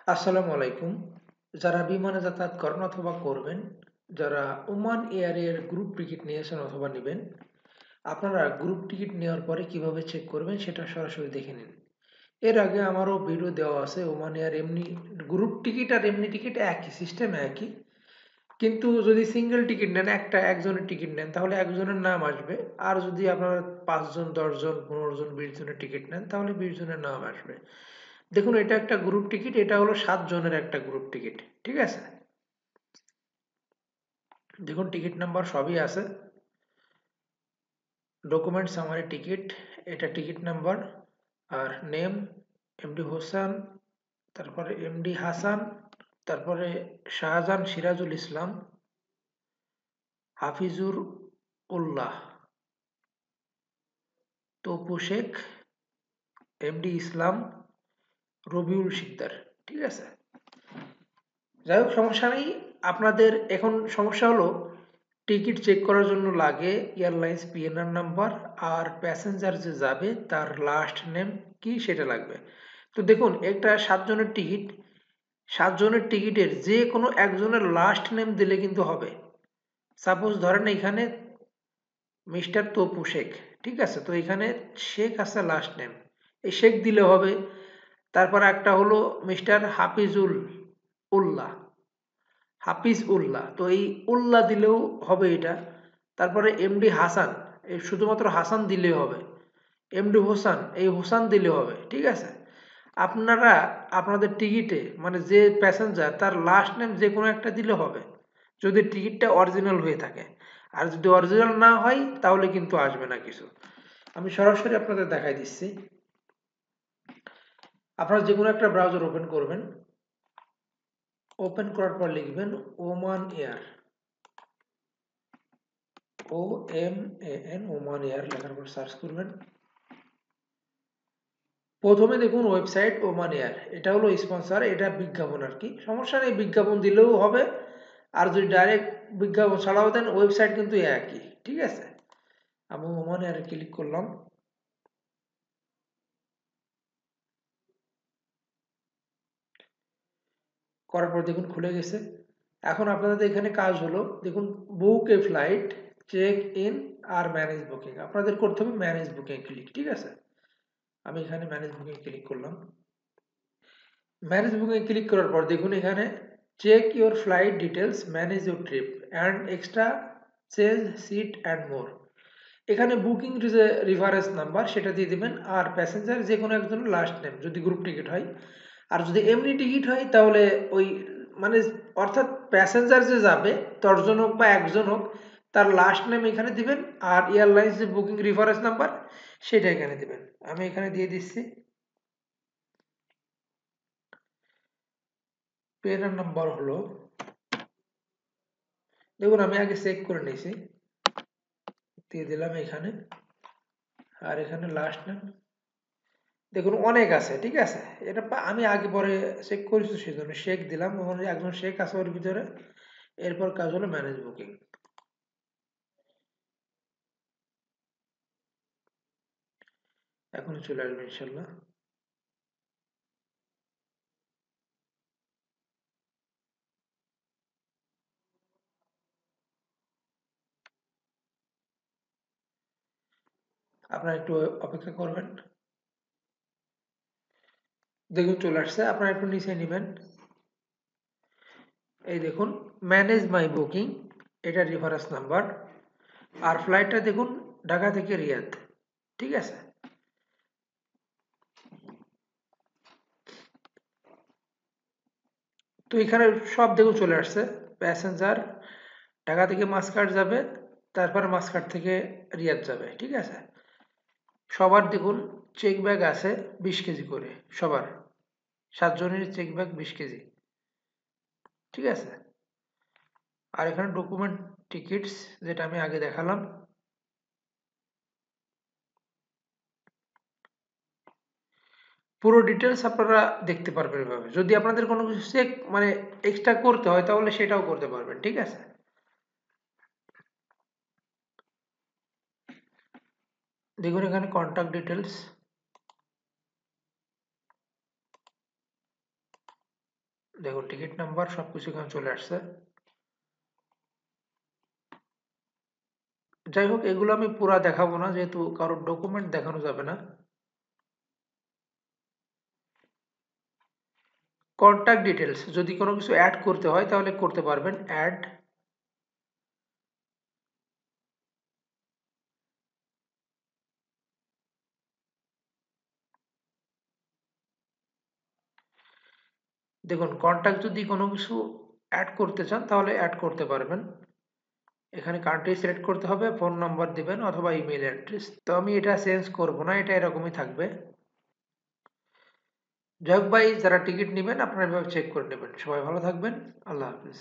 আসসালামু আলাইকুম। যারা বিমানে যাতায়াত করেন অথবা করবেন, যারা ওমান এয়ারের গ্রুপ টিকিট নিয়েছেন অথবা নেবেন, আপনারা গ্রুপ টিকিট নেওয়ার পরে কিভাবে চেক করবেন সেটা সরাসরি দেখে নিন। এর আগে আমারও ভিডিও দেওয়া আছে। ওমান এয়ার এমনি গ্রুপ টিকিট আর এমনি টিকিট একই, সিস্টেম একই। কিন্তু যদি সিঙ্গেল টিকিট নেন, একজনের টিকিট নেন, তাহলে একজনের নাম আসবে। আর যদি আপনারা ৫ জন, ১০ জন, ১৫ জন, ২০ জনের টিকিট নেন, তাহলে ২০ জনের নাম আসবে। দেখুন, এটা একটা গ্রুপ টিকিট, এটা হলো ৭ জনের একটা গ্রুপ টিকিট। ঠিক আছে? দেখুন, টিকিট নাম্বার সবই আছে। ডকুমেন্ট সামারি টিকিট, এটা টিকিট নাম্বার। আর নেম এমডি হোসেন, তারপরে এমডি হাসান, তারপরে শাহজাহান সিরাজুল ইসলাম, হাফিজুর উল্লাহ, তপু শেখ, এমডি ইসলাম, রবিউল শিকদার। ঠিক আছে? যাই হোক, সমস্যা নেই। আপনাদের এখন সমস্যা হলো, টিকিট চেক করার জন্য লাগে এয়ারলাইন্স পিএনআর নাম্বার, আর প্যাসেঞ্জার যে যাবে তার লাস্ট নেম কি সেটা লাগবে। তো দেখুন, একটা ৭ জনের টিকিট, ৭ জনের টিকিটের যে কোনো একজনের লাস্ট নেম দিলে কিন্তু হবে। সাপোজ ধরেন এখানে মিস্টার তপু শেখ। ঠিক আছে? তো এখানে শেখ আছে লাস্ট নেম, এই শেখ দিলে হবে। তারপর একটা হলো মিস্টার উল্লাহ হাফিজ উল্লাহ, তো এই উল্লাহ দিলেও হবে এটা। তারপরে এমডি হাসান, এই শুধুমাত্র হাসান দিলেও হবে। এমডি হোসান, এই হোসান দিলে হবে। ঠিক আছে? আপনারা আপনাদের টিকিটে মানে যে প্যাসেঞ্জার তার লাস্ট নেম যে কোনো একটা দিলে হবে, যদি টিকিটটা অরিজিনাল হয়ে থাকে। আর যদি অরিজিনাল না হয় তাহলে কিন্তু আসবে না কিছু। আমি সরাসরি আপনাদের দেখাই দিচ্ছি। আপনারা যে কোনো একটা ব্রাউজার ওপেন করবেন। ওপেন করার পর লিখবেন Oman air, OMAN, Oman air লেখার পর সার্চ করবেন। প্রথমে দেখুন ওয়েবসাইট ওমান এয়ার, এটা হলো স্পন্সর, এটা বিজ্ঞাপন আর কি। সমস্যা নেই, বিজ্ঞাপন দিলেও হবে। আর যদি ডাইরেক্ট বিজ্ঞাপন ছাড়াও দেন, ওয়েবসাইট কিন্তু একই। ঠিক আছে? আমি ওমান এয়ারে ক্লিক করলাম। করার পর দেখুন খুলে গেছে। এখন আপনাদের এখানে কাজ হলো, দেখুন, book a flight, check in আর ম্যানেজ বুকিং। আপনাদের করতে হবে ম্যানেজ বুকিং ক্লিক। ঠিক আছে? আমি এখানে ম্যানেজ বুকিং ক্লিক করলাম। ম্যানেজ বুকিং ক্লিক করার পর দেখুন এখানে check your flight details, manage your trip and extra change seat and more. এখানে বুকিং যে রেফারেন্স নাম্বার সেটা দিয়ে দিবেন, আর প্যাসেঞ্জার যে কোনো একজনের লাস্ট নেম যদি গ্রুপ টিকিট হয়। আর যদি এমনি টিকিট হয় তাহলে ওই মানে অর্থাৎ প্যাসেঞ্জার যে যাবে ১০ জন হোক বা একজন হোক, তার লাস্ট নেম এখানে দিবেন। আর এয়ারলাইন্স যে বুকিং রেফারেন্স নাম্বার সেটা এখানে দিবেন। আমি এখানে দিয়ে দিচ্ছি। পেনার নাম্বার হলো, দেখুন আমি আগে চেক করে নিয়েছি, দিয়ে দিলাম এখানে। আর এখানে লাস্ট নেম দেখুন অনেক আছে। ঠিক আছে? এটা আমি আগে পরে চেক করেছি, সেজন্য শেখ দিলাম। ওখানে একজন শেখ আছে ওর ভিতরে। এরপর কাজ হলো ম্যানেজ বুকিং। এখন চলে আসবে ইনশাল্লাহ। আপনারা একটু অপেক্ষা করবেন। দেখুন চলে আসছে, আপনারা একটু নিচে নেবেন। এই দেখুন, ম্যানেজ মাই বুকিং, এটা রেফারেন্স নাম্বার। আর ফ্লাইটটা দেখুন ঢাকা থেকে রিয়াদ। ঠিক আছে? তো এখানে সব দেখুন চলে আসছে। প্যাসেঞ্জার ঢাকা থেকে মাসকাট যাবে, তারপর মাসকাট থেকে রিয়াদ যাবে। ঠিক আছে? সবার দেখুন চেক ব্যাগ আছে 20 কেজি করে, সবার ৭ জনের চেক ব্যাগ 20 কেজি। ঠিক আছে? আর এখানে ডকুমেন্ট টিকিটস, যেটা আমি আগে দেখালাম। পুরো ডিটেলস আপনারা দেখতে পারবেন এভাবে। যদি আপনাদের কোনো কিছু চেক মানে এক্সট্রা করতে হয় তাহলে সেটাও করতে পারবেন। ঠিক আছে? দেখুন এখানে কন্ট্যাক্ট ডিটেলস, দেখুন টিকিট নাম্বার সবকিছু এখানে চলে আসছে। যাই হোক, এগুলো আমি পুরা দেখাবো না, যেহেতু কারোর ডকুমেন্ট দেখানো যাবে না। কন্ট্যাক্ট ডিটেলস, যদি কোনো কিছু অ্যাড করতে হয় তাহলে করতে পারবেন, অ্যাড। দেখুন কন্ট্যাক্ট যদি কোনো কিছু অ্যাড করতে চান তাহলে অ্যাড করতে পারবেন। এখানে কান্ট্রি সিলেক্ট করতে হবে, ফোন নাম্বার দিবেন অথবা ইমেল অ্যাড্রেস। তো আমি এটা চেঞ্জ করব না, এটা এরকমই থাকবে। যাই হোক ভাই, যারা টিকিট নেবেন আপনারা এভাবে চেক করে নেবেন। সবাই ভালো থাকবেন। আল্লাহ হাফিজ।